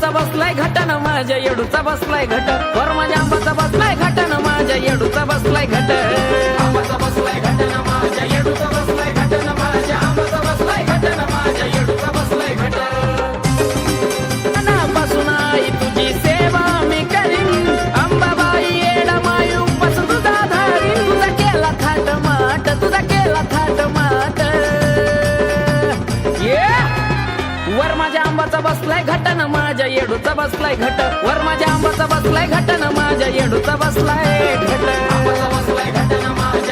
आंबाचा बसलाय घटन माझ्या येडूचा बसलाय घट वर माझ्या आंबाचा बसलाय घटन माझ्या येडूचा बसलाय घट आंबाचा बसलाय घटन माझ्या येडूचा बसलाय घटन माझ्या आंबाचा बसलाय घटन माझ्या येडूचा बसलाय घट मनापासून आई तुझी सेवा मी करीन अंबाबाई येडा मायू पासून तुझा धारीन तुझा केला थाट माट तुझा केला थाट माट वर माझ्या आंबाचा बसलाय घटन माझ्या येडूचा बसलाय घट वर माझ्या आंबाचा बसलाय घटन माझ्या येडूचा बसलाय घट आंबाचा बसलाय घटन माझ्या